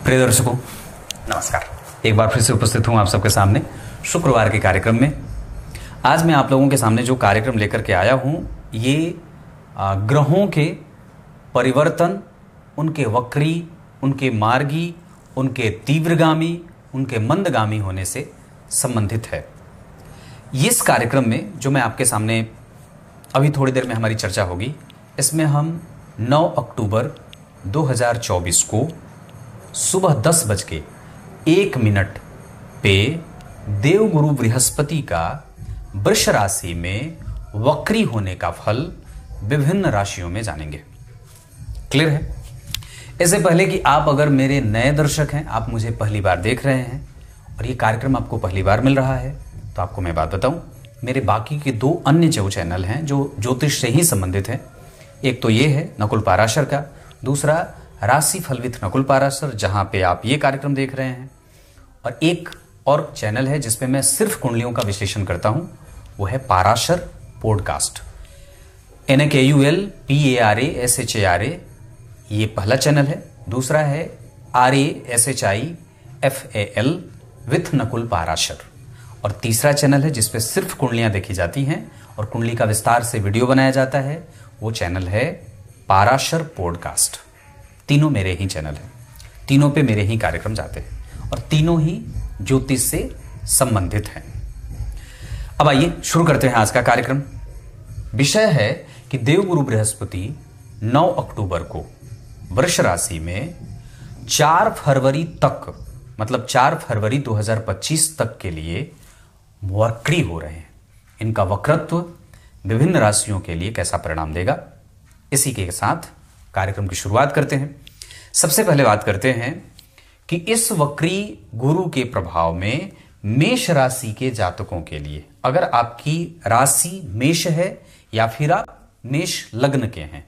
प्रिय दर्शकों नमस्कार। एक बार फिर से उपस्थित हूं आप सबके सामने शुक्रवार के कार्यक्रम में। आज मैं आप लोगों के सामने जो कार्यक्रम लेकर के आया हूं ये ग्रहों के परिवर्तन, उनके वक्री, उनके मार्गी, उनके तीव्रगामी, उनके मंदगामी होने से संबंधित है। इस कार्यक्रम में जो मैं आपके सामने अभी थोड़ी देर में हमारी चर्चा होगी, इसमें हम 9 अक्टूबर 2024 को सुबह 10:01 पे देवगुरु बृहस्पति का वृष राशि में वक्री होने का फल विभिन्न राशियों में जानेंगे। क्लियर है? इससे पहले कि आप अगर मेरे नए दर्शक हैं, आप मुझे पहली बार देख रहे हैं और ये कार्यक्रम आपको पहली बार मिल रहा है, तो आपको मैं बात बताऊं, मेरे बाकी के 2 अन्य जो चैनल हैं जो ज्योतिष से ही संबंधित हैं। एक तो ये है नकुल पाराशर का, दूसरा राशि फल विथ नकुल पाराशर, जहां पे आप ये कार्यक्रम देख रहे हैं, और एक और चैनल है जिसपे मैं सिर्फ कुंडलियों का विश्लेषण करता हूं, वो है पाराशर पॉडकास्ट। NAKULPARASHARA ये पहला चैनल है। दूसरा है RASHIFAL विथ नकुल पाराशर, और तीसरा चैनल है जिसपे सिर्फ कुंडलियां देखी जाती हैं और कुंडली का विस्तार से वीडियो बनाया जाता है, वो चैनल है पाराशर पॉडकास्ट। तीनों मेरे ही चैनल हैं, तीनों पे मेरे ही कार्यक्रम जाते हैं और तीनों ही ज्योतिष से संबंधित हैं। अब आइए शुरू करते हैं आज का कार्यक्रम। विषय है कि देवगुरु बृहस्पति 9 अक्टूबर को वृष राशि में 4 फरवरी तक, मतलब 4 फरवरी 2025 तक के लिए वक्री हो रहे हैं। इनका वक्रत्व विभिन्न राशियों के लिए कैसा परिणाम देगा, इसी के साथ कार्यक्रम की शुरुआत करते हैं। सबसे पहले बात करते हैं कि इस वक्री गुरु के प्रभाव में मेष राशि के जातकों के लिए, अगर आपकी राशि मेष है या फिर आप मेष लग्न के हैं,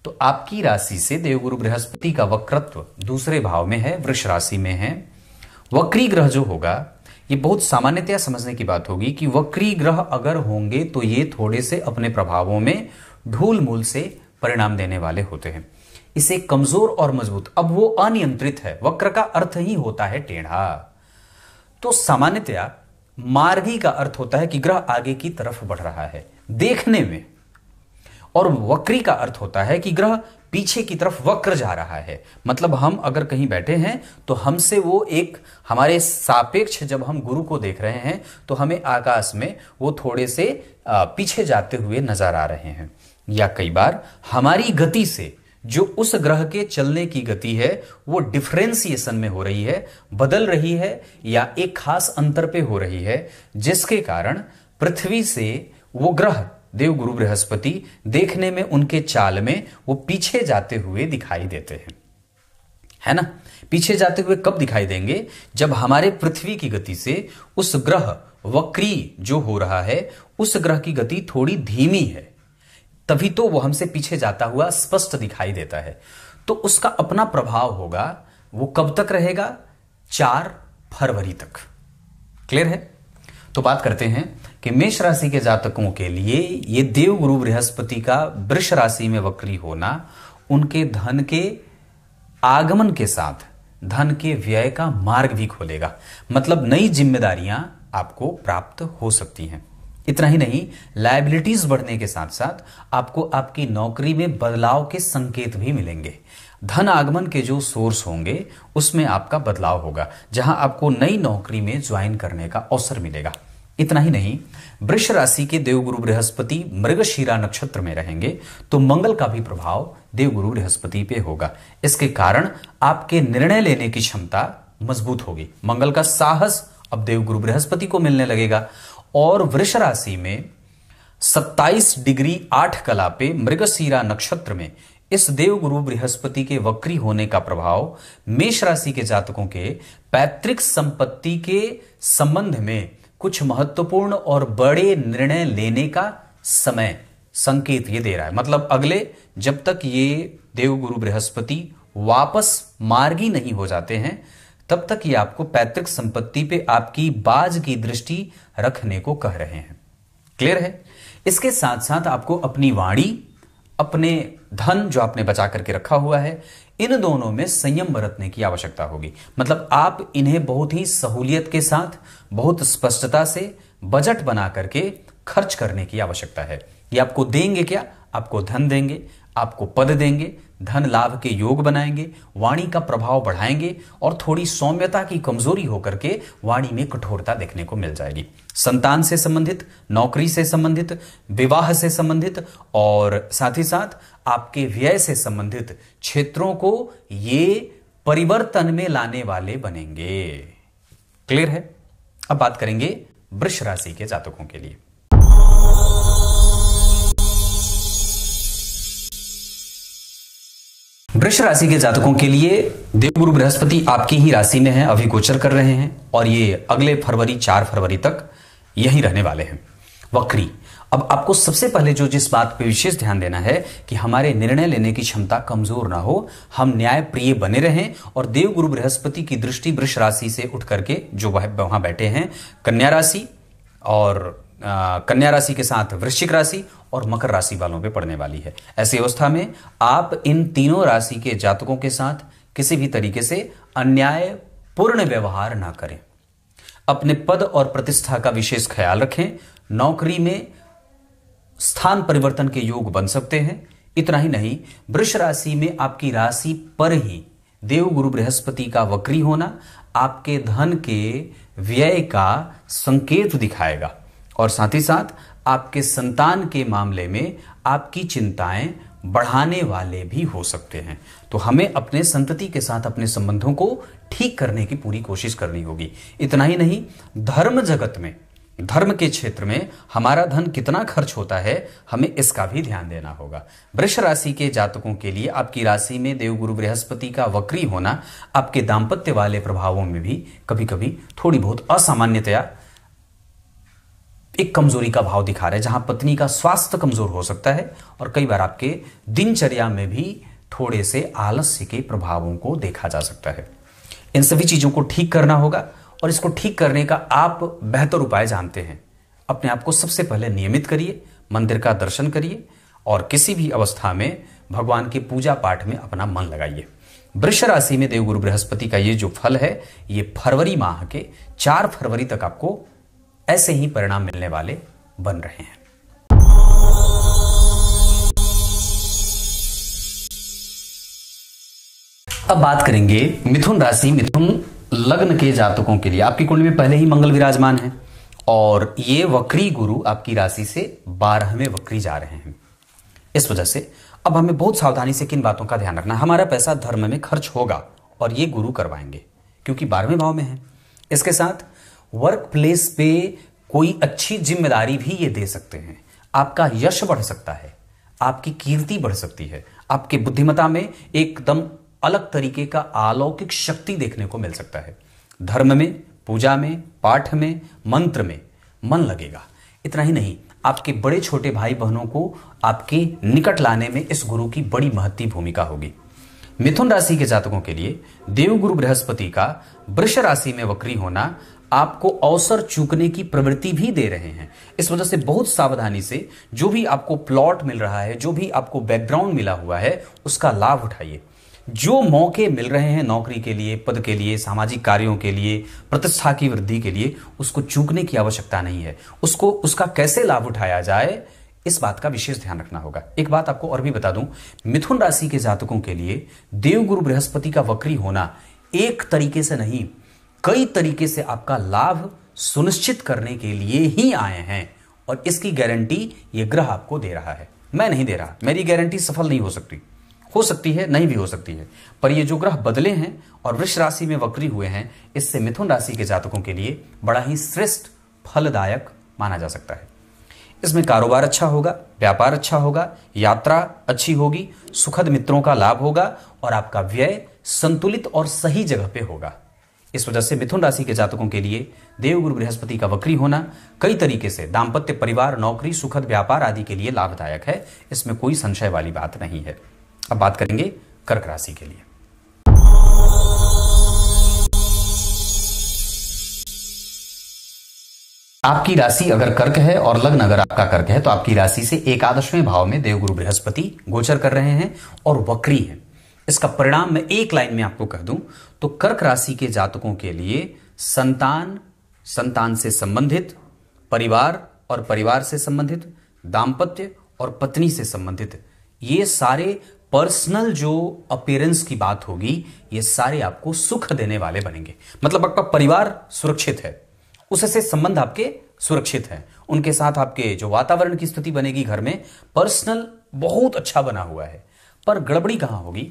तो आपकी राशि से देवगुरु बृहस्पति का वक्रत्व दूसरे भाव में है, वृष राशि में है। वक्री ग्रह जो होगा, ये बहुत सामान्यतया समझने की बात होगी कि वक्री ग्रह अगर होंगे तो ये थोड़े से अपने प्रभावों में ढूल मूल से परिणाम देने वाले होते हैं। इसे कमजोर और मजबूत, अब वो अनियंत्रित है, वक्र का अर्थ ही होता है टेढ़ा। तो सामान्यतया मार्गी का अर्थ होता है कि ग्रह आगे की तरफ बढ़ रहा है देखने में, और वक्री का अर्थ होता है कि ग्रह पीछे की तरफ वक्र जा रहा है। मतलब हम अगर कहीं बैठे हैं तो हमसे वो एक हमारे सापेक्ष, जब हम गुरु को देख रहे हैं तो हमें आकाश में वो थोड़े से पीछे जाते हुए नजर आ रहे हैं, या कई बार हमारी गति से जो उस ग्रह के चलने की गति है वो डिफरेंशिएशन में हो रही है, बदल रही है, या एक खास अंतर पे हो रही है, जिसके कारण पृथ्वी से वो ग्रह देवगुरु बृहस्पति देखने में, उनके चाल में वो पीछे जाते हुए दिखाई देते हैं, है ना। पीछे जाते हुए कब दिखाई देंगे? जब हमारे पृथ्वी की गति से उस ग्रह वक्री जो हो रहा है, उस ग्रह की गति थोड़ी धीमी है, तभी तो वो हमसे पीछे जाता हुआ स्पष्ट दिखाई देता है। तो उसका अपना प्रभाव होगा। वो कब तक रहेगा? 4 फरवरी तक। क्लियर है? तो बात करते हैं कि मेष राशि के जातकों के लिए ये देवगुरु बृहस्पति का वृष राशि में वक्री होना उनके धन के आगमन के साथ धन के व्यय का मार्ग भी खोलेगा। मतलब नई जिम्मेदारियां आपको प्राप्त हो सकती हैं। इतना ही नहीं, लायबिलिटीज बढ़ने के साथ साथ आपको आपकी नौकरी में बदलाव के संकेत भी मिलेंगे। धन आगमन के जो सोर्स होंगे उसमें आपका बदलाव होगा, जहां आपको नई नौकरी में ज्वाइन करने का अवसर मिलेगा। इतना ही नहीं, वृष राशि के देवगुरु बृहस्पति मृगशीरा नक्षत्र में रहेंगे तो मंगल का भी प्रभाव देवगुरु बृहस्पति पे होगा। इसके कारण आपके निर्णय लेने की क्षमता मजबूत होगी। मंगल का साहस अब देवगुरु बृहस्पति को मिलने लगेगा और वृष राशि में 27 डिग्री 8 कला पे मृगशीरा नक्षत्र में इस देवगुरु बृहस्पति के वक्री होने का प्रभाव मेष राशि के जातकों के पैतृक संपत्ति के संबंध में कुछ महत्वपूर्ण और बड़े निर्णय लेने का समय संकेत ये दे रहा है। मतलब अगले जब तक ये देवगुरु बृहस्पति वापस मार्गी नहीं हो जाते हैं तब तक ये आपको पैतृक संपत्ति पे आपकी बाज की दृष्टि रखने को कह रहे हैं। क्लियर है? इसके साथ साथ आपको अपनी वाणी, अपने धन जो आपने बचा करके रखा हुआ है, इन दोनों में संयम बरतने की आवश्यकता होगी। मतलब आप इन्हें बहुत ही सहूलियत के साथ, बहुत स्पष्टता से बजट बना करके खर्च करने की आवश्यकता है। ये आपको देंगे क्या? आपको धन देंगे, आपको पद देंगे, धन लाभ के योग बनाएंगे, वाणी का प्रभाव बढ़ाएंगे और थोड़ी सौम्यता की कमजोरी होकर के वाणी में कठोरता देखने को मिल जाएगी। संतान से संबंधित, नौकरी से संबंधित, विवाह से संबंधित और साथ ही साथ आपके व्यय से संबंधित क्षेत्रों को ये परिवर्तन में लाने वाले बनेंगे। क्लियर है? अब बात करेंगे वृष राशि के जातकों के लिए। वृष राशि के जातकों के लिए देवगुरु बृहस्पति आपकी ही राशि में है, अभी गोचर कर रहे हैं और ये अगले फरवरी 4 फरवरी तक यही रहने वाले हैं वक्री। अब आपको सबसे पहले जिस बात पे विशेष ध्यान देना है कि हमारे निर्णय लेने की क्षमता कमजोर ना हो, हम न्यायप्रिय बने रहें और देवगुरु बृहस्पति की दृष्टि वृष राशि से उठ करके जो वहां बैठे हैं कन्या राशि और कन्या राशि के साथ वृश्चिक राशि और मकर राशि वालों पे पड़ने वाली है। ऐसी अवस्था में आप इन तीनों राशि के जातकों के साथ किसी भी तरीके से अन्यायपूर्ण व्यवहार ना करें। अपने पद और प्रतिष्ठा का विशेष ख्याल रखें। नौकरी में स्थान परिवर्तन के योग बन सकते हैं। इतना ही नहीं, वृष राशि में आपकी राशि पर ही देवगुरु बृहस्पति का वक्री होना आपके धन के व्यय का संकेत दिखाएगा और साथ ही साथ आपके संतान के मामले में आपकी चिंताएं बढ़ाने वाले भी हो सकते हैं। तो हमें अपने संतति के साथ अपने संबंधों को ठीक करने की पूरी कोशिश करनी होगी। इतना ही नहीं, धर्म जगत में, धर्म के क्षेत्र में हमारा धन कितना खर्च होता है, हमें इसका भी ध्यान देना होगा। वृष राशि के जातकों के लिए आपकी राशि में देवगुरु बृहस्पति का वक्री होना आपके दाम्पत्य वाले प्रभावों में भी कभी कभी थोड़ी बहुत असामान्यतया एक कमजोरी का भाव दिखा रहा है, जहां पत्नी का स्वास्थ्य कमजोर हो सकता है और कई बार आपके दिनचर्या में भी थोड़े से आलस्य के प्रभावों को देखा जा सकता है। इन सभी चीजों को ठीक करना होगा और इसको ठीक करने का आप बेहतर उपाय जानते हैं। अपने आप को सबसे पहले नियमित करिए, मंदिर का दर्शन करिए और किसी भी अवस्था में भगवान के पूजा पाठ में अपना मन लगाइए। वृष राशि में देवगुरु बृहस्पति का ये जो फल है, ये फरवरी माह के 4 फरवरी तक आपको ऐसे ही परिणाम मिलने वाले बन रहे हैं। अब बात करेंगे मिथुन राशि, मिथुन लग्न के जातकों के लिए। आपकी कुंडली में पहले ही मंगल विराजमान है और ये वक्री गुरु आपकी राशि से 12वें वक्री जा रहे हैं। इस वजह से अब हमें बहुत सावधानी से किन बातों का ध्यान रखना है। हमारा पैसा धर्म में खर्च होगा और ये गुरु करवाएंगे क्योंकि 12वें भाव में है। इसके साथ वर्क प्लेस पे कोई अच्छी जिम्मेदारी भी ये दे सकते हैं। आपका यश बढ़ सकता है, आपकी कीर्ति बढ़ सकती है, आपके बुद्धिमत्ता में एकदम अलग तरीके का अलौकिक शक्ति देखने को मिल सकता है। धर्म में, पूजा में, पाठ में, मंत्र में मन लगेगा। इतना ही नहीं, आपके बड़े छोटे भाई बहनों को आपके निकट लाने में इस गुरु की बड़ी महत्वपूर्ण भूमिका होगी। मिथुन राशि के जातकों के लिए देवगुरु बृहस्पति का वृष राशि में वक्री होना आपको अवसर चूकने की प्रवृत्ति भी दे रहे हैं। इस वजह से बहुत सावधानी से जो भी आपको प्लॉट मिल रहा है, जो भी आपको बैकग्राउंड मिला हुआ है, उसका लाभ उठाइए। जो मौके मिल रहे हैं नौकरी के लिए, पद के लिए, सामाजिक कार्यों के लिए, प्रतिष्ठा की वृद्धि के लिए, उसको चूकने की आवश्यकता नहीं है। उसका कैसे लाभ उठाया जाए, इस बात का विशेष ध्यान रखना होगा। एक बात आपको और भी बता दूं, मिथुन राशि के जातकों के लिए देवगुरु बृहस्पति का वक्री होना एक तरीके से नहीं, कई तरीके से आपका लाभ सुनिश्चित करने के लिए ही आए हैं और इसकी गारंटी ये ग्रह आपको दे रहा है। मैं नहीं दे रहा, मेरी गारंटी सफल नहीं हो सकती है, नहीं भी हो सकती है, पर ये जो ग्रह बदले हैं और वृष राशि में वक्री हुए हैं, इससे मिथुन राशि के जातकों के लिए बड़ा ही श्रेष्ठ फलदायक माना जा सकता है। इसमें कारोबार अच्छा होगा, व्यापार अच्छा होगा, यात्रा अच्छी होगी, सुखद मित्रों का लाभ होगा और आपका व्यय संतुलित और सही जगह पे होगा। इस वजह से मिथुन राशि के जातकों के लिए देवगुरु बृहस्पति का वक्री होना कई तरीके से दाम्पत्य, परिवार, नौकरी, सुखद व्यापार आदि के लिए लाभदायक है। इसमें कोई संशय वाली बात नहीं है। अब बात करेंगे कर्क राशि के लिए। आपकी राशि अगर कर्क है और लग्न अगर आपका कर्क है तो आपकी राशि से एकादशवें भाव में देवगुरु बृहस्पति गोचर कर रहे हैं और वक्री है। इसका परिणाम मैं एक लाइन में आपको कह दूं तो कर्क राशि के जातकों के लिए संतान, संतान से संबंधित, परिवार और परिवार से संबंधित, दाम्पत्य और पत्नी से संबंधित ये सारे पर्सनल जो अपीयरेंस की बात होगी, ये सारे आपको सुख देने वाले बनेंगे। मतलब आपका परिवार सुरक्षित है, उससे संबंध आपके सुरक्षित हैं, उनके साथ आपके जो वातावरण की स्थिति बनेगी घर में पर्सनल बहुत अच्छा बना हुआ है। पर गड़बड़ी कहां होगी,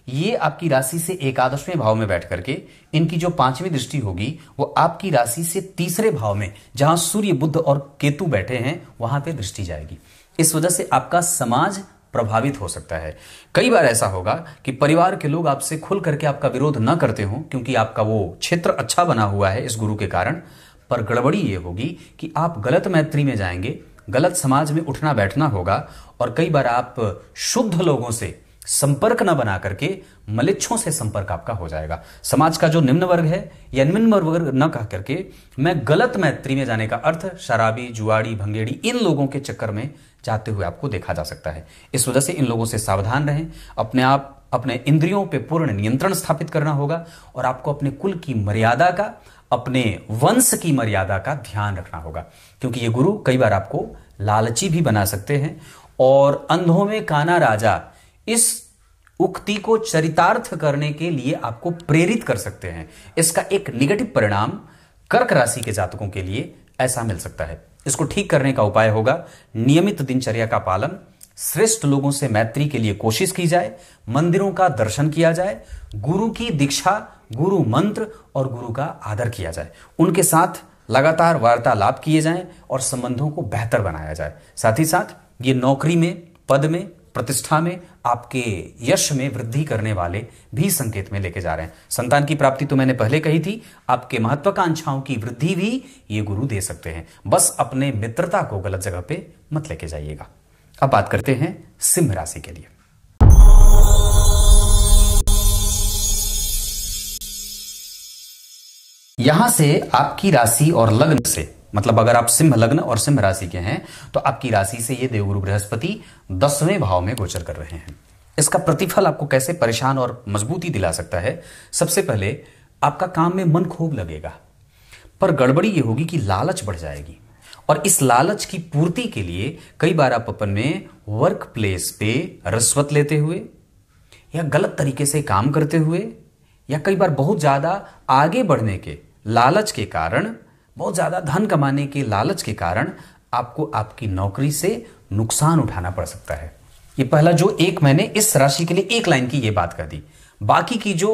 ये आपकी राशि से एकादशवें भाव में बैठ करके इनकी जो पांचवी दृष्टि होगी वो आपकी राशि से तीसरे भाव में जहां सूर्य, बुध और केतु बैठे हैं वहां पे दृष्टि जाएगी। इस वजह से आपका समाज प्रभावित हो सकता है। कई बार ऐसा होगा कि परिवार के लोग आपसे खुल करके आपका विरोध न करते हो क्योंकि आपका वो क्षेत्र अच्छा बना हुआ है इस गुरु के कारण। पर गड़बड़ी ये होगी कि आप गलत मैत्री में जाएंगे, गलत समाज में उठना बैठना होगा और कई बार आप शुद्ध लोगों से संपर्क न बना करके मलिच्छों से संपर्क आपका हो जाएगा। समाज का जो निम्न वर्ग है या निम्न वर्ग न कह करके मैं गलत मैत्री में जाने का अर्थ शराबी, जुआड़ी, भंगेड़ी इन लोगों के चक्कर में जाते हुए आपको देखा जा सकता है। इस वजह से इन लोगों से सावधान रहें। अपने इंद्रियों पे पूर्ण नियंत्रण स्थापित करना होगा और आपको अपने कुल की मर्यादा का, अपने वंश की मर्यादा का ध्यान रखना होगा क्योंकि ये गुरु कई बार आपको लालची भी बना सकते हैं। और अंधों में काना राजा इस उक्ति को चरितार्थ करने के लिए आपको प्रेरित कर सकते हैं। इसका एक निगेटिव परिणाम कर्क राशि के जातकों के लिए ऐसा मिल सकता है। इसको ठीक करने का उपाय होगा नियमित दिनचर्या का पालन, श्रेष्ठ लोगों से मैत्री के लिए कोशिश की जाए, मंदिरों का दर्शन किया जाए, गुरु की दीक्षा, गुरु मंत्र और गुरु का आदर किया जाए, उनके साथ लगातार वार्तालाप किए जाएं और संबंधों को बेहतर बनाया जाए। साथ ही साथ ये नौकरी में, पद में, प्रतिष्ठा में, आपके यश में वृद्धि करने वाले भी संकेत में लेके जा रहे हैं। संतान की प्राप्ति तो मैंने पहले कही थी, आपके महत्वाकांक्षाओं की वृद्धि भी ये गुरु दे सकते हैं। बस अपने मित्रता को गलत जगह पे मत लेके जाइएगा। अब बात करते हैं सिंह राशि के लिए। यहां से आपकी राशि और लग्न से, मतलब अगर आप सिंह लग्न और सिंह राशि के हैं तो आपकी राशि से ये देवगुरु बृहस्पति 10वें भाव में गोचर कर रहे हैं। इसका प्रतिफल आपको कैसे परेशान और मजबूती दिला सकता है। सबसे पहले आपका काम में मन खूब लगेगा, पर गड़बड़ी ये होगी कि लालच बढ़ जाएगी और इस लालच की पूर्ति के लिए कई बार आप अपन में वर्क प्लेस पे रिश्वत लेते हुए या गलत तरीके से काम करते हुए या कई बार बहुत ज्यादा आगे बढ़ने के लालच के कारण, बहुत ज्यादा धन कमाने के लालच के कारण आपको आपकी नौकरी से नुकसान उठाना पड़ सकता है। ये पहला जो एक मैंने इस राशि के लिए एक लाइन की ये बात कर दी। बाकी की जो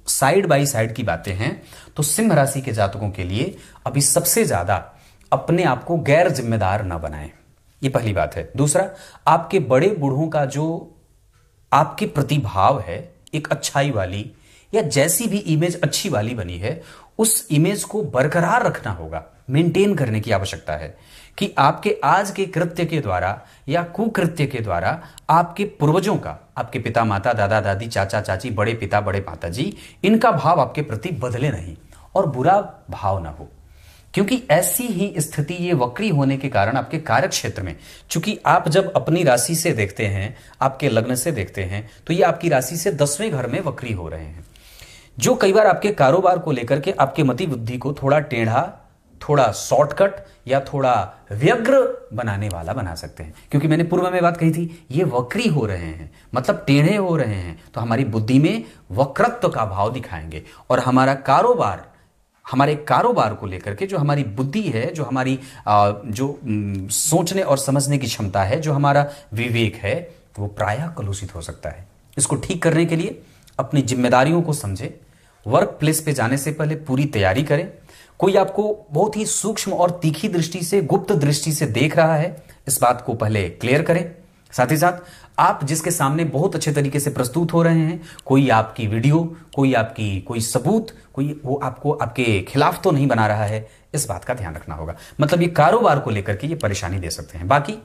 साइड बाय साइड की बातें हैं तो सिंह राशि के जातकों के लिए अभी सबसे ज्यादा अपने आप को गैर जिम्मेदार ना बनाएं, ये पहली बात है। दूसरा, आपके बड़े बूढ़ों का जो आपके प्रति भाव है, एक अच्छाई वाली या जैसी भी इमेज अच्छी वाली बनी है, उस इमेज को बरकरार रखना होगा, मेंटेन करने की आवश्यकता है कि आपके आज के कृत्य के द्वारा या कुकृत्य के द्वारा आपके पूर्वजों का, आपके पिता माता, दादा दादी, चाचा चाची, बड़े पिता, बड़े माता जी, इनका भाव आपके प्रति बदले नहीं और बुरा भाव ना हो। क्योंकि ऐसी ही स्थिति ये वक्री होने के कारण आपके कार्य क्षेत्र में, चूंकि आप जब अपनी राशि से देखते हैं, आपके लग्न से देखते हैं, तो ये आपकी राशि से 10वें घर में वक्री हो रहे हैं, जो कई बार आपके कारोबार को लेकर के आपके मति बुद्धि को थोड़ा टेढ़ा, थोड़ा शॉर्टकट या थोड़ा व्यग्र बनाने वाला बना सकते हैं। क्योंकि मैंने पूर्व में बात कही थी, ये वक्री हो रहे हैं, मतलब टेढ़े हो रहे हैं, तो हमारी बुद्धि में वक्रत्व का भाव दिखाएंगे और हमारा कारोबार, हमारे कारोबार को लेकर के जो हमारी बुद्धि है, जो हमारी सोचने और समझने की क्षमता है, जो हमारा विवेक है, वो प्रायः कलुषित हो सकता है। इसको ठीक करने के लिए अपनी जिम्मेदारियों को समझें, वर्क प्लेस पे जाने से पहले पूरी तैयारी करें, कोई आपको बहुत ही सूक्ष्म और तीखी दृष्टि से, गुप्त दृष्टि से देख रहा है, इस बात को पहले क्लियर करें। साथ ही साथ आप जिसके सामने बहुत अच्छे तरीके से प्रस्तुत हो रहे हैं, कोई आपकी वीडियो, कोई सबूत, कोई वो आपको आपके खिलाफ तो नहीं बना रहा है, इस बात का ध्यान रखना होगा। मतलब ये कारोबार को लेकर के ये परेशानी दे सकते हैं। बाकी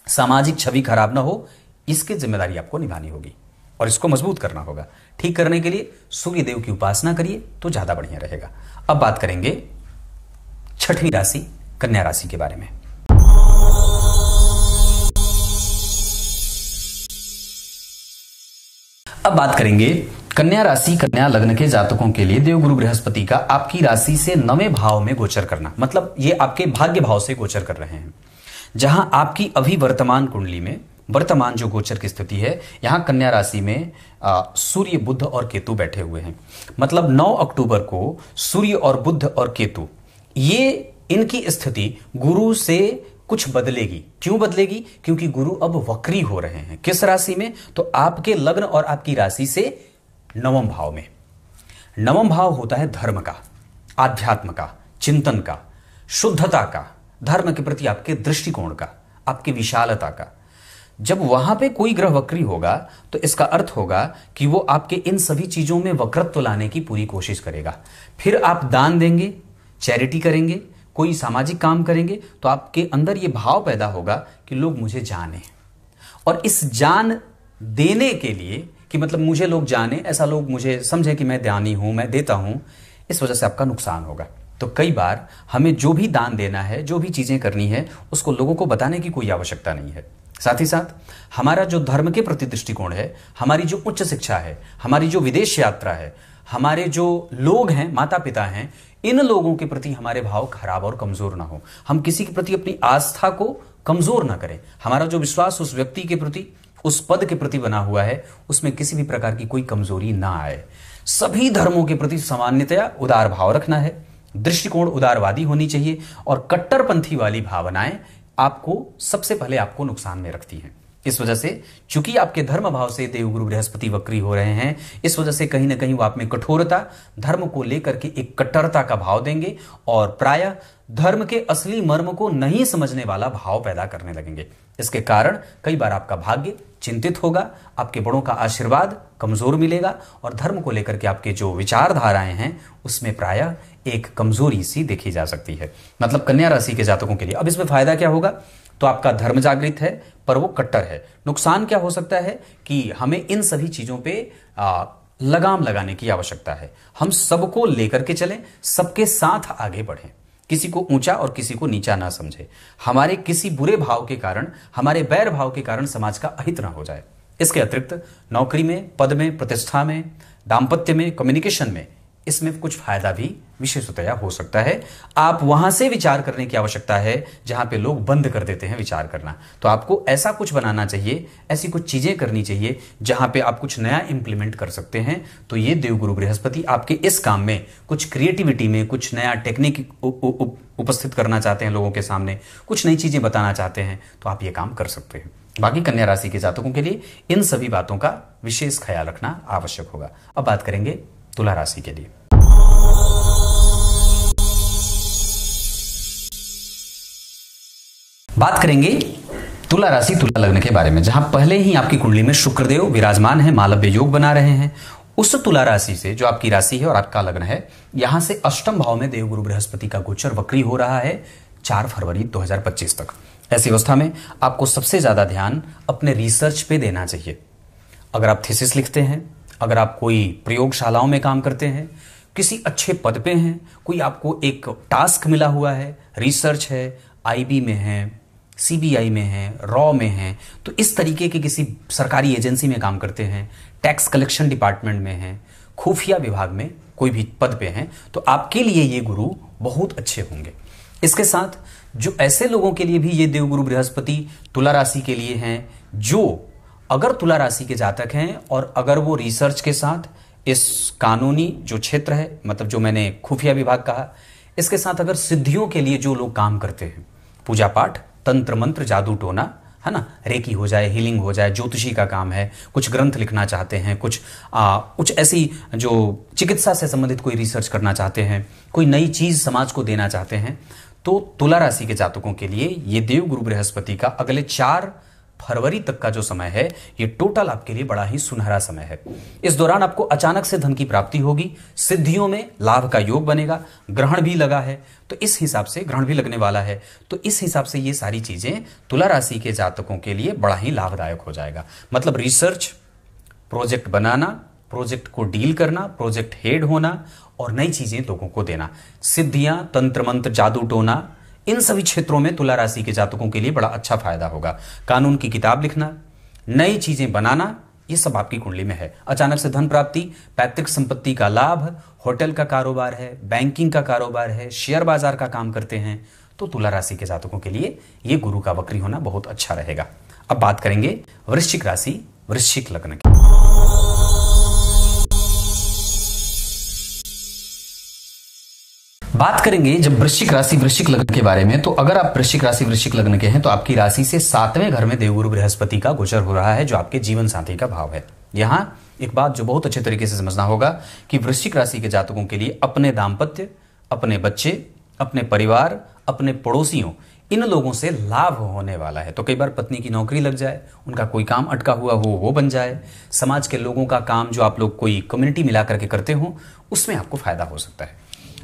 सामाजिक छवि खराब ना हो, इसकी जिम्मेदारी आपको निभानी होगी और इसको मजबूत करना होगा। ठीक करने के लिए सूर्य देव की उपासना करिए तो ज्यादा बढ़िया रहेगा। अब बात करेंगे छठवीं राशि कन्या राशि के बारे में। अब बात करेंगे कन्या राशि, कन्या लग्न के जातकों के लिए देवगुरु बृहस्पति का आपकी राशि से 9वें भाव में गोचर करना। मतलब ये आपके भाग्य भाव से गोचर कर रहे हैं, जहां आपकी अभी वर्तमान कुंडली में वर्तमान जो गोचर की स्थिति है, यहां कन्या राशि में सूर्य, बुध और केतु बैठे हुए हैं। मतलब 9 अक्टूबर को सूर्य और बुध और केतु, ये इनकी स्थिति गुरु से कुछ बदलेगी। क्यों बदलेगी? क्योंकि गुरु अब वक्री हो रहे हैं। किस राशि में? तो आपके लग्न और आपकी राशि से 9वें भाव में। 9वां भाव होता है धर्म का, आध्यात्म का, चिंतन का, शुद्धता का, धर्म के प्रति आपके दृष्टिकोण का, आपकी विशालता का। जब वहां पे कोई ग्रह वक्री होगा तो इसका अर्थ होगा कि वो आपके इन सभी चीजों में वक्रत्व लाने की पूरी कोशिश करेगा। फिर आप दान देंगे, चैरिटी करेंगे, कोई सामाजिक काम करेंगे, तो आपके अंदर ये भाव पैदा होगा कि लोग मुझे जाने, और इस जान देने के लिए कि मतलब मुझे लोग जाने, ऐसा लोग मुझे समझे कि मैं दानी हूं, मैं देता हूं, इस वजह से आपका नुकसान होगा। तो कई बार हमें जो भी दान देना है, जो भी चीजें करनी है, उसको लोगों को बताने की कोई आवश्यकता नहीं है। साथ ही साथ हमारा जो धर्म के प्रति दृष्टिकोण है, हमारी जो उच्च शिक्षा है, हमारी जो विदेश यात्रा है, हमारे जो लोग हैं, माता पिता हैं, इन लोगों के प्रति हमारे भाव खराब और कमजोर ना हो। हम किसी के प्रति अपनी आस्था को कमजोर ना करें। हमारा जो विश्वास उस व्यक्ति के प्रति, उस पद के प्रति बना हुआ है, उसमें किसी भी प्रकार की कोई कमजोरी ना आए। सभी धर्मों के प्रति सामान्यतया उदार भाव रखना है, दृष्टिकोण उदारवादी होनी चाहिए, और कट्टरपंथी वाली भावनाएं आपको सबसे पहले आपको नुकसान में रखती हैं। इस वजह से चूंकि आपके धर्म भाव से देवगुरु बृहस्पति वक्री हो रहे हैं, इस वजह से कहीं ना कहीं वो आप में कठोरता, धर्म को लेकर के एक कट्टरता का भाव देंगे, और प्रायः धर्म के असली मर्म को नहीं समझने वाला भाव पैदा करने लगेंगे। इसके कारण कई बार आपका भाग्य चिंतित होगा, आपके बड़ों का आशीर्वाद कमजोर मिलेगा, और धर्म को लेकर के आपके जो विचारधाराएं हैं उसमें प्रायः एक कमजोरी सी देखी जा सकती है। मतलब कन्या राशि के जातकों के लिए अब इसमें फायदा क्या होगा? तो आपका धर्म जागृत है पर वो कट्टर है। नुकसान क्या हो सकता है कि हमें इन सभी चीजों पे लगाम लगाने की आवश्यकता है। हम सबको लेकर के चलें, सबके साथ आगे बढ़ें, किसी को ऊंचा और किसी को नीचा ना समझे। हमारे किसी बुरे भाव के कारण, हमारे बैर भाव के कारण समाज का अहित ना हो जाए। इसके अतिरिक्त नौकरी में, पद में, प्रतिष्ठा में, दाम्पत्य में, कम्युनिकेशन में, इसमें कुछ फायदा भी विशेषतया हो सकता है। आप वहां से विचार करने की आवश्यकता है जहां पे लोग बंद कर देते हैं विचार करना। तो आपको ऐसा कुछ बनाना चाहिए, ऐसी कुछ चीजें करनी चाहिए जहां पे आप कुछ नया इंप्लीमेंट कर सकते हैं। तो ये देवगुरु बृहस्पति आपके इस काम में, कुछ क्रिएटिविटी में, कुछ नया टेक्निक उपस्थित करना चाहते हैं लोगों के सामने, कुछ नई चीजें बताना चाहते हैं, तो आप ये काम कर सकते हैं। बाकी कन्या राशि के जातकों के लिए इन सभी बातों का विशेष ख्याल रखना आवश्यक होगा। अब बात करेंगे तुला राशि के लिए। बात करेंगे तुला राशि, तुला लग्न के बारे में, जहां पहले ही आपकी कुंडली में शुक्रदेव विराजमान है, मालव्य योग बना रहे हैं। उस तुला राशि से जो आपकी राशि है और आपका लग्न है, यहां से अष्टम भाव में देवगुरु बृहस्पति का गोचर वक्री हो रहा है 4 फरवरी 2025 तक। ऐसी अवस्था में आपको सबसे ज्यादा ध्यान अपने रिसर्च पे देना चाहिए। अगर आप थीसिस लिखते हैं, अगर आप कोई प्रयोगशालाओं में काम करते हैं, किसी अच्छे पद पे हैं, कोई आपको एक टास्क मिला हुआ है, रिसर्च है, आईबी में है, सीबीआई में है, रॉ में है, तो इस तरीके के किसी सरकारी एजेंसी में काम करते हैं, टैक्स कलेक्शन डिपार्टमेंट में हैं, खुफिया विभाग में कोई भी पद पे हैं, तो आपके लिए ये गुरु बहुत अच्छे होंगे। इसके साथ जो ऐसे लोगों के लिए भी ये देवगुरु बृहस्पति तुला राशि के लिए हैं, जो अगर तुला राशि के जातक हैं और अगर वो रिसर्च के साथ इस कानूनी जो क्षेत्र है, मतलब जो मैंने खुफिया विभाग कहा, इसके साथ अगर सिद्धियों के लिए जो लोग काम करते हैं, पूजा पाठ, तंत्र मंत्र, जादू टोना, है ना, रेकी हो जाए, हीलिंग हो जाए, ज्योतिषी का काम है, कुछ ग्रंथ लिखना चाहते हैं, कुछ ऐसी जो चिकित्सा से संबंधित कोई रिसर्च करना चाहते हैं, कोई नई चीज समाज को देना चाहते हैं, तो तुला राशि के जातकों के लिए ये देवगुरु बृहस्पति का अगले 4 फरवरी तक का जो समय है, ये टोटल आपके लिए बड़ा ही सुनहरा समय है। इस दौरान आपको अचानक से धन की प्राप्ति होगी, सिद्धियों में लाभ का योग बनेगा, ग्रहण भी लगा है, तो इस हिसाब से ग्रहण भी लगने वाला है, तो इस हिसाब से ये सारी चीजें तुला राशि के जातकों के लिए बड़ा ही लाभदायक हो जाएगा। मतलब रिसर्च, प्रोजेक्ट बनाना, प्रोजेक्ट को डील करना, प्रोजेक्ट हेड होना और नई चीजें लोगों को देना, सिद्धियां, तंत्र मंत्र, जादू टोना, इन सभी क्षेत्रों में तुला राशि के जातकों के लिए बड़ा अच्छा फायदा होगा। कानून की किताब लिखना, नई चीजें बनाना, ये सब आपकी कुंडली में है। अचानक से धन प्राप्ति, पैतृक संपत्ति का लाभ, होटल का कारोबार है, बैंकिंग का कारोबार है, शेयर बाजार का काम करते हैं, तो तुला राशि के जातकों के लिए ये गुरु का वक्री होना बहुत अच्छा रहेगा। अब बात करेंगे वृश्चिक राशि, वृश्चिक लग्न की। बात करेंगे जब वृश्चिक राशि वृश्चिक लग्न के बारे में, तो अगर आप वृश्चिक राशि वृश्चिक लग्न के हैं तो आपकी राशि से 7वें घर में देवगुरु बृहस्पति का गोचर हो रहा है, जो आपके जीवन साथी का भाव है। यहां एक बात जो बहुत अच्छे तरीके से समझना होगा कि वृश्चिक राशि के जातकों के लिए अपने दाम्पत्य, अपने बच्चे, अपने परिवार, अपने पड़ोसियों, इन लोगों से लाभ होने वाला है। तो कई बार पत्नी की नौकरी लग जाए, उनका कोई काम अटका हुआ हो वो बन जाए, समाज के लोगों का काम जो आप लोग कोई कम्युनिटी मिला करके करते हो, उसमें आपको फायदा हो सकता है।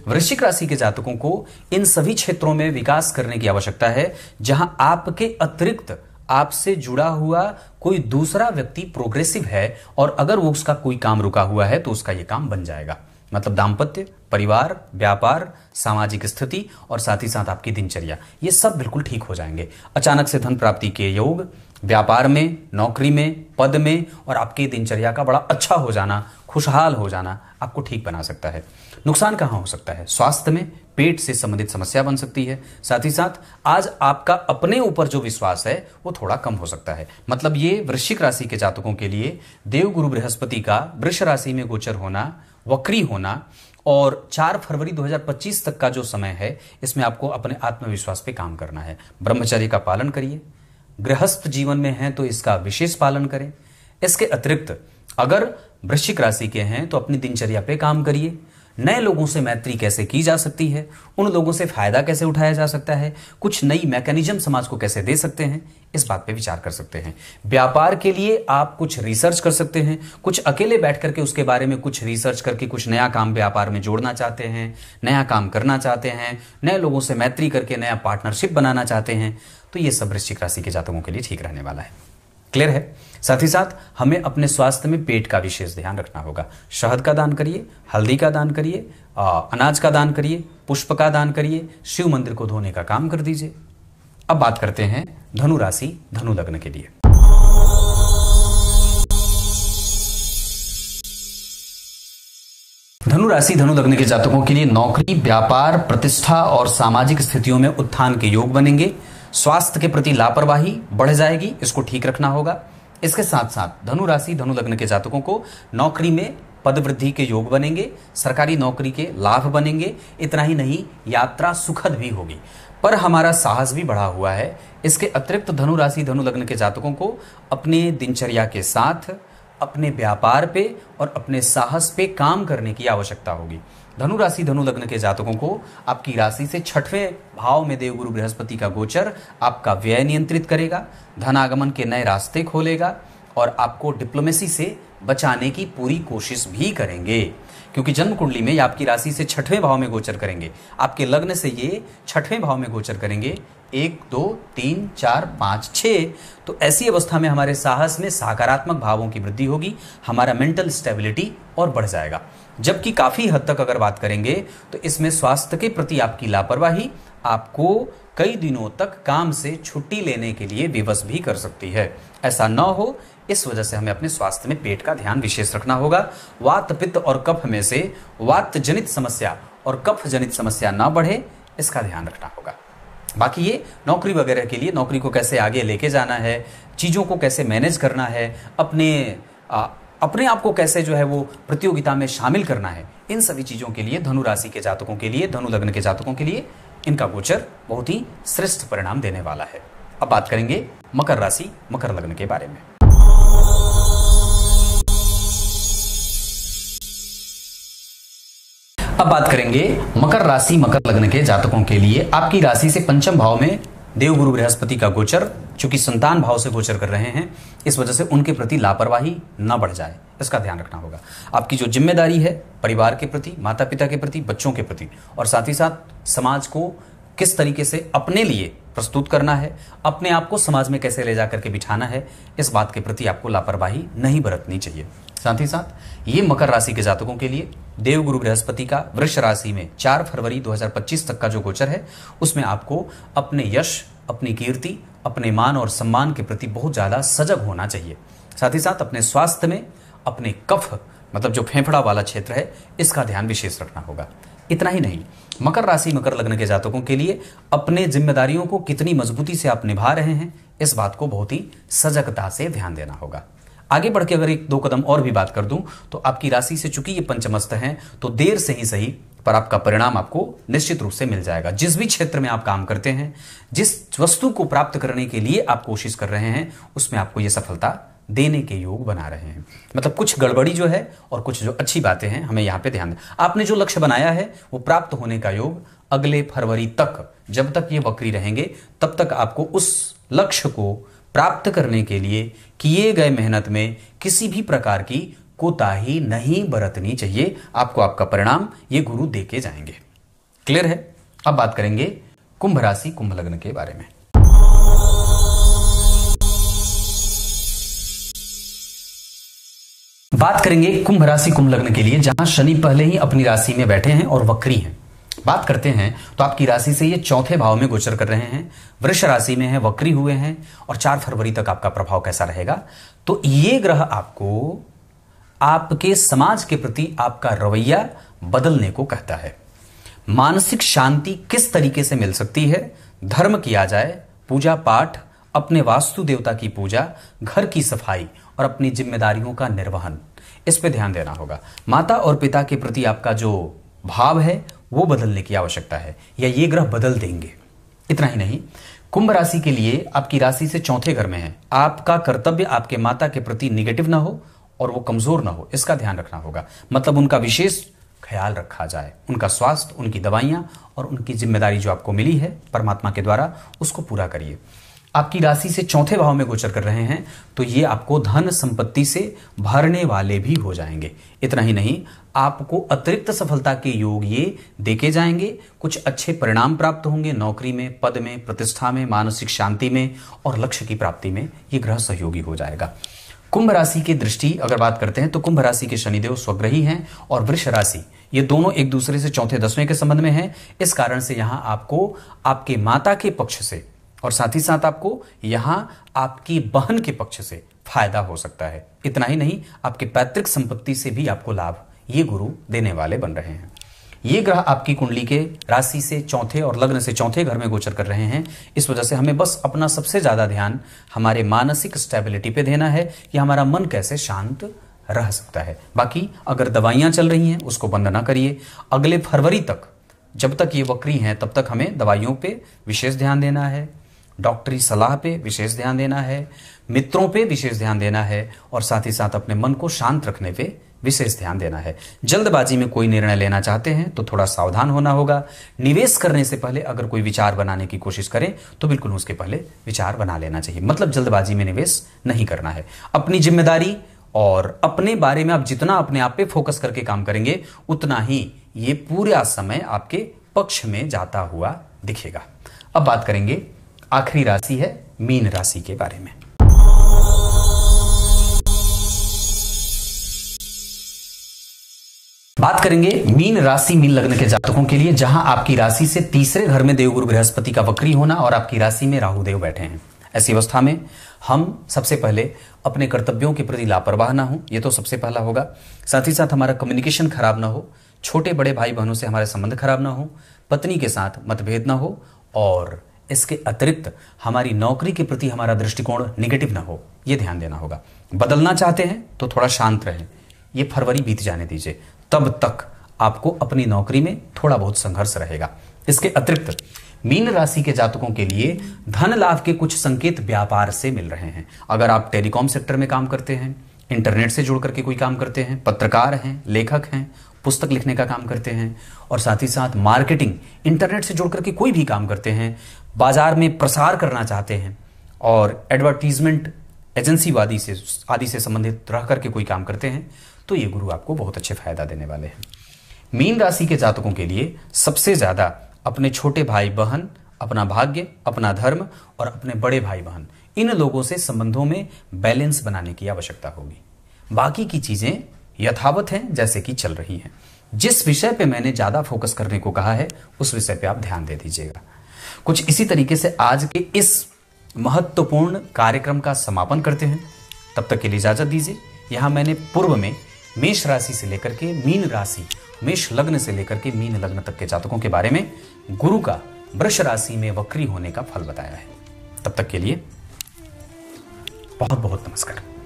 वृश्चिक राशि के जातकों को इन सभी क्षेत्रों में विकास करने की आवश्यकता है जहां आपके अतिरिक्त आपसे जुड़ा हुआ कोई दूसरा व्यक्ति प्रोग्रेसिव है, और अगर वो उसका कोई काम रुका हुआ है तो उसका ये काम बन जाएगा। मतलब दाम्पत्य, परिवार, व्यापार, सामाजिक स्थिति और साथ ही साथ आपकी दिनचर्या, ये सब बिल्कुल ठीक हो जाएंगे। अचानक से धन प्राप्ति के योग, व्यापार में, नौकरी में, पद में और आपकी दिनचर्या का बड़ा अच्छा हो जाना, खुशहाल हो जाना आपको ठीक बना सकता है। नुकसान कहां हो सकता है? स्वास्थ्य में, पेट से संबंधित समस्या बन सकती है। साथ ही साथ आज आपका अपने ऊपर जो विश्वास है वो थोड़ा कम हो सकता है। मतलब ये वृश्चिक राशि के जातकों के लिए देवगुरु बृहस्पति का वृष राशि में गोचर होना, वक्री होना और 4 फरवरी 2025 तक का जो समय है, इसमें आपको अपने आत्मविश्वास पे काम करना है। ब्रह्मचर्य का पालन करिए, गृहस्थ जीवन में हैं तो इसका विशेष पालन करें। इसके अतिरिक्त अगर वृश्चिक राशि के हैं तो अपनी दिनचर्या पे काम करिए। नए लोगों से मैत्री कैसे की जा सकती है, उन लोगों से फायदा कैसे उठाया जा सकता है, कुछ नई मैकेनिज्म समाज को कैसे दे सकते हैं, इस बात पे विचार कर सकते हैं। व्यापार के लिए आप कुछ रिसर्च कर सकते हैं, कुछ अकेले बैठ करके उसके बारे में कुछ रिसर्च करके कुछ नया काम व्यापार में जोड़ना चाहते हैं, नया काम करना चाहते हैं, नए लोगों से मैत्री करके नया पार्टनरशिप बनाना चाहते हैं, तो ये सब वृश्चिक राशि के जातकों के लिए ठीक रहने वाला है। क्लियर है? साथ ही साथ हमें अपने स्वास्थ्य में पेट का विशेष ध्यान रखना होगा। शहद का दान करिए, हल्दी का दान करिए, अनाज का दान करिए, पुष्प का दान करिए, शिव मंदिर को धोने का काम कर दीजिए। अब बात करते हैं धनु राशि धनु लग्न के लिए। धनु राशि धनु लग्न के जातकों के लिए नौकरी, व्यापार, प्रतिष्ठा और सामाजिक स्थितियों में उत्थान के योग बनेंगे। स्वास्थ्य के प्रति लापरवाही बढ़ जाएगी, इसको ठीक रखना होगा। इसके साथ साथ धनु राशि धनु लग्न के जातकों को नौकरी में पद वृद्धि के योग बनेंगे, सरकारी नौकरी के लाभ बनेंगे। इतना ही नहीं, यात्रा सुखद भी होगी, पर हमारा साहस भी बढ़ा हुआ है। इसके अतिरिक्त धनु राशि धनु लग्न के जातकों को अपने दिनचर्या के साथ अपने व्यापार पे और अपने साहस पे काम करने की आवश्यकता होगी। धनु राशि धनु लग्न के जातकों को आपकी राशि से 6वें भाव में देवगुरु बृहस्पति का गोचर आपका व्यय नियंत्रित करेगा, धनागमन के नए रास्ते खोलेगा और आपको डिप्लोमेसी से बचाने की पूरी कोशिश भी करेंगे, क्योंकि जन्म कुंडली में आपकी राशि से 6वें भाव में गोचर करेंगे। आपके लग्न से ये 6वें भाव में गोचर करेंगे, 1 2 3 4 5 6। तो ऐसी अवस्था में हमारे साहस में सकारात्मक भावों की वृद्धि होगी, हमारा मेंटल स्टेबिलिटी और बढ़ जाएगा। जबकि काफी हद तक अगर बात करेंगे तो इसमें स्वास्थ्य के प्रति आपकी लापरवाही आपको कई दिनों तक काम से छुट्टी लेने के लिए विवश भी कर सकती है। ऐसा न हो, इस वजह से हमें अपने स्वास्थ्य में पेट का ध्यान विशेष रखना होगा। वात, पित्त और कफ में से वात जनित समस्या और कफ जनित समस्या ना बढ़े, इसका ध्यान रखना होगा। बाकी ये नौकरी वगैरह के लिए, नौकरी को कैसे आगे लेके जाना है, चीजों को कैसे मैनेज करना है, अपने आप को कैसे जो है वो प्रतियोगिता में शामिल करना है, इन सभी चीजों के लिए धनु राशि के जातकों के लिए, धनु लग्न के जातकों के लिए इनका गोचर बहुत ही श्रेष्ठ परिणाम देने वाला है। अब बात करेंगे मकर राशि मकर लग्न के बारे में। अब बात करेंगे मकर राशि मकर लग्न के जातकों के लिए। आपकी राशि से पंचम भाव में देवगुरु बृहस्पति का गोचर, चूंकि संतान भाव से गोचर कर रहे हैं, इस वजह से उनके प्रति लापरवाही न बढ़ जाए, इसका ध्यान रखना होगा। आपकी जो जिम्मेदारी है परिवार के प्रति, माता पिता के प्रति, बच्चों के प्रति, और साथ ही साथ समाज को किस तरीके से अपने लिए प्रस्तुत करना है, अपने आप को समाज में कैसे ले जाकर के बिठाना है, इस बात के प्रति आपको लापरवाही नहीं बरतनी चाहिए। साथ ही साथ ये मकर राशि के जातकों के लिए देवगुरु बृहस्पति का वृष राशि में 4 फरवरी 2025 तक का जो गोचर है, उसमें आपको अपने यश, अपनी कीर्ति, अपने मान और सम्मान के प्रति बहुत ज्यादा सजग होना चाहिए। साथ ही साथ अपने स्वास्थ्य में, अपने कफ मतलब जो फेफड़ा वाला क्षेत्र है, इसका ध्यान विशेष रखना होगा। इतना ही नहीं, मकर राशि मकर लग्न के जातकों के लिए अपने जिम्मेदारियों को कितनी मजबूती से आप निभा रहे हैं, इस बात को बहुत ही सजगता से ध्यान देना होगा। आगे बढ़ के अगर 1-2 कदम और भी बात कर दूं तो आपकी राशि से चूंकि ये पंचमस्त हैं, तो देर से ही सही पर आपका परिणाम आपको निश्चित रूप से मिल जाएगा। जिस भी क्षेत्र में आप काम करते हैं, जिस वस्तु को प्राप्त करने के लिए आप कोशिश कर रहे हैं, उसमें आपको ये सफलता देने के योग बना रहे हैं। मतलब कुछ गड़बड़ी जो है और कुछ जो अच्छी बातें हैं, हमें यहां पे ध्यान दें। आपने जो लक्ष्य बनाया है वो प्राप्त होने का योग अगले फरवरी तक, जब तक ये वक्री रहेंगे, तब तक आपको उस लक्ष्य को प्राप्त करने के लिए किए गए मेहनत में किसी भी प्रकार की कोताही नहीं बरतनी चाहिए। आपको आपका परिणाम ये गुरु देके जाएंगे। क्लियर है? अब बात करेंगे कुंभ राशि कुंभ लग्न के बारे में। बात करेंगे कुंभ राशि कुंभ लग्न के लिए, जहां शनि पहले ही अपनी राशि में बैठे हैं और वक्री हैं। बात करते हैं तो आपकी राशि से ये चौथे भाव में गोचर कर रहे हैं, वृष राशि में है, वक्री हुए हैं, और 4 फरवरी तक आपका प्रभाव कैसा रहेगा। तो ये ग्रह आपको आपके समाज के प्रति आपका रवैया बदलने को कहता है। मानसिक शांति किस तरीके से मिल सकती है, धर्म किया जाए, पूजा पाठ, अपने वास्तु देवता की पूजा, घर की सफाई और अपनी जिम्मेदारियों का निर्वहन, इस पे ध्यान देना होगा। माता और पिता के प्रति आपका जो भाव है वो बदलने की आवश्यकता है, या ये ग्रह बदल देंगे। इतना ही नहीं, कुंभ राशि के लिए आपकी राशि से चौथे घर में है। आपका कर्तव्य आपके माता के प्रति निगेटिव ना हो और वो कमजोर ना हो, इसका ध्यान रखना होगा। मतलब उनका विशेष ख्याल रखा जाए, उनका स्वास्थ्य, उनकी दवाइयां और उनकी जिम्मेदारी जो आपको मिली है परमात्मा के द्वारा, उसको पूरा करिए। आपकी राशि से चौथे भाव में गोचर कर रहे हैं, तो ये आपको धन संपत्ति से भरने वाले भी हो जाएंगे। इतना ही नहीं, आपको अतिरिक्त सफलता के योग ये देके जाएंगे। कुछ अच्छे परिणाम प्राप्त होंगे नौकरी में, पद में, प्रतिष्ठा में, मानसिक शांति में और लक्ष्य की प्राप्ति में ये ग्रह सहयोगी हो जाएगा। कुंभ राशि की दृष्टि अगर बात करते हैं तो कुंभ राशि के शनिदेव स्वग्रही हैं और वृष राशि, ये दोनों एक दूसरे से चौथे 10वें के संबंध में हैं। इस कारण से यहां आपको आपके माता के पक्ष से और साथ ही साथ आपको यहां आपकी बहन के पक्ष से फायदा हो सकता है। इतना ही नहीं, आपके पैतृक संपत्ति से भी आपको लाभ ये गुरु देने वाले बन रहे हैं। ये ग्रह आपकी कुंडली के राशि से चौथे और लग्न से चौथे घर में गोचर कर रहे हैं। इस वजह से हमें बस अपना सबसे ज्यादा ध्यान हमारे मानसिक स्टेबिलिटी पे देना है कि हमारा मन कैसे शांत रह सकता है। बाकी अगर दवाइयां चल रही हैं उसको बंद ना करिए। अगले फरवरी तक, जब तक ये वक्री हैं, तब तक हमें दवाइयों पे विशेष ध्यान देना है, डॉक्टरी सलाह पे विशेष ध्यान देना है, मित्रों पे विशेष ध्यान देना है और साथ ही साथ अपने मन को शांत रखने पे विशेष ध्यान देना है। जल्दबाजी में कोई निर्णय लेना चाहते हैं तो थोड़ा सावधान होना होगा। निवेश करने से पहले अगर कोई विचार बनाने की कोशिश करें तो बिल्कुल उसके पहले विचार बना लेना चाहिए। मतलब जल्दबाजी में निवेश नहीं करना है। अपनी जिम्मेदारी और अपने बारे में आप जितना अपने आप पे फोकस करके काम करेंगे, उतना ही ये पूरा समय आपके पक्ष में जाता हुआ दिखेगा। अब बात करेंगे, आखिरी राशि है मीन राशि के बारे में। बात करेंगे मीन राशि मीन लग्न के जातकों के लिए, जहां आपकी राशि से तीसरे घर में देवगुरु बृहस्पति का वक्री होना और आपकी राशि में राहु देव बैठे हैं। ऐसी अवस्था में हम सबसे पहले अपने कर्तव्यों के प्रति लापरवाह ना हो, ये तो सबसे पहला होगा। साथ ही साथ हमारा कम्युनिकेशन खराब ना हो, छोटे बड़े भाई बहनों से हमारे संबंध खराब ना हो, पत्नी के साथ मतभेद ना हो और इसके अतिरिक्त हमारी नौकरी के प्रति हमारा दृष्टिकोण निगेटिव ना हो, यह ध्यान देना होगा। बदलना चाहते हैं तो थोड़ा शांत रहें, ये फरवरी बीत जाने दीजिए, तब तक आपको अपनी नौकरी में थोड़ा बहुत संघर्ष रहेगा। इसके अतिरिक्त मीन राशि के जातकों के लिए धन लाभ के कुछ संकेत व्यापार से मिल रहे हैं। अगर आप टेलीकॉम सेक्टर में काम करते हैं, इंटरनेट से जुड़ करके कोई काम करते हैं, पत्रकार हैं, लेखक हैं, पुस्तक लिखने का काम करते हैं, और साथ ही साथ मार्केटिंग, इंटरनेट से जुड़ करके कोई भी काम करते हैं, बाजार में प्रसार करना चाहते हैं और एडवर्टीजमेंट एजेंसी आदि से संबंधित रह करके कोई काम करते हैं, तो ये गुरु आपको बहुत अच्छे फायदा देने वाले हैं। मीन राशि के जातकों के लिए सबसे ज्यादा अपने छोटे भाई बहन, अपना भाग्य, अपना धर्म और अपने बड़े भाई बहन, इन लोगों से संबंधों में बैलेंस बनाने की आवश्यकता होगी। बाकी की चीजें यथावत हैं जैसे कि चल रही हैं। जिस विषय पे मैंने ज्यादा फोकस करने को कहा है उस विषय पे आप ध्यान दे दीजिएगा। कुछ इसी तरीके से आज के इस महत्वपूर्ण कार्यक्रम का समापन करते हैं। तब तक के लिए इजाजत दीजिए। यहां मैंने पूर्व में मेष राशि से लेकर के मीन राशि, मेष लग्न से लेकर के मीन लग्न तक के जातकों के बारे में गुरु का वृष राशि में वक्री होने का फल बताया है। तब तक के लिए बहुत बहुत नमस्कार।